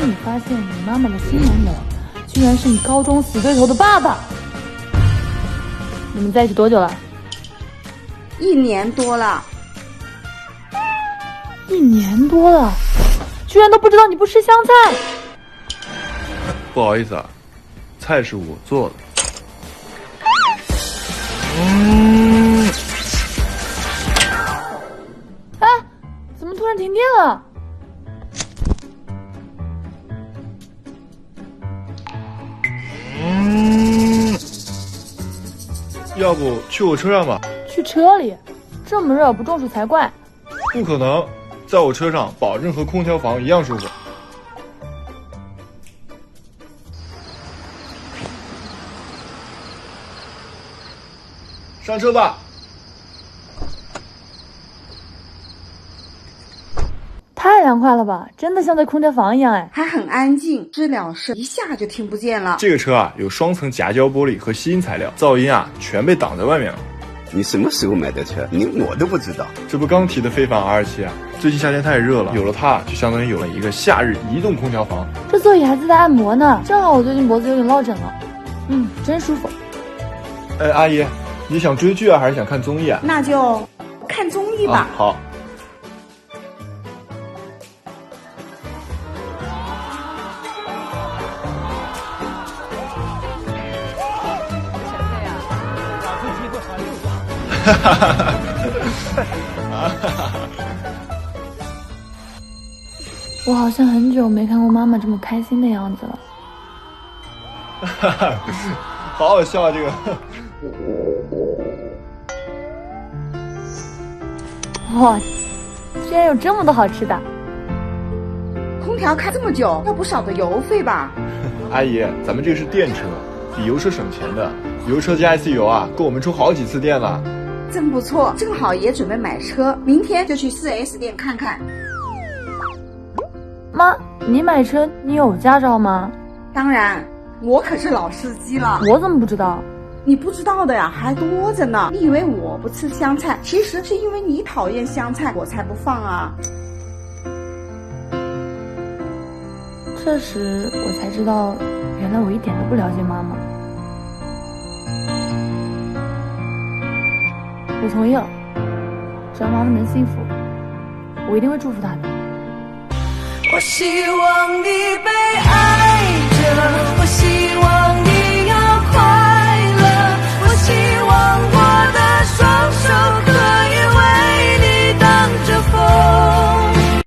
天你发现你妈妈的新男友，居然是你高中死对头的爸爸。你们在一起多久了？1年多了。？1年多了，居然都不知道你不吃香菜。不好意思啊，菜是我做的。啊，怎么突然停电了？要不去我车上吧？去车里？这么热，不中暑才怪。不可能，在我车上保证和空调房一样舒服。上车吧。太凉快了吧，真的像在空调房一样哎。还很安静，治疗室一下就听不见了。这个车啊，有双层夹胶玻璃和吸音材料，噪音啊全被挡在外面了。你什么时候买的车？连我都不知道。这不刚提的非凡 R7啊，最近夏天太热了，有了它就相当于有了一个夏日移动空调房。这座椅还自带按摩呢，正好我最近脖子有点落枕了。真舒服。哎，阿姨，你想追剧啊，还是想看综艺啊？那就看综艺吧。好。哈哈哈哈！我好像很久没看过妈妈这么开心的样子了。哈哈，好好笑啊！这个。哇，居然有这么多好吃的！空调开这么久，要不少的油费吧？阿姨，咱们这个是电车，比油车省钱的。油车加一次油啊，够我们充好几次电了。真不错，正好也准备买车，明天就去 4S 店看看。妈，你买车你有驾照吗？当然，我可是老司机了。我怎么不知道？你不知道的呀，还多着呢。你以为我不吃香菜，其实是因为你讨厌香菜，我才不放啊。这时我才知道，原来我一点都不了解妈妈。我同意了，只要妈妈能幸福，我一定会祝福她的。我希望你被爱。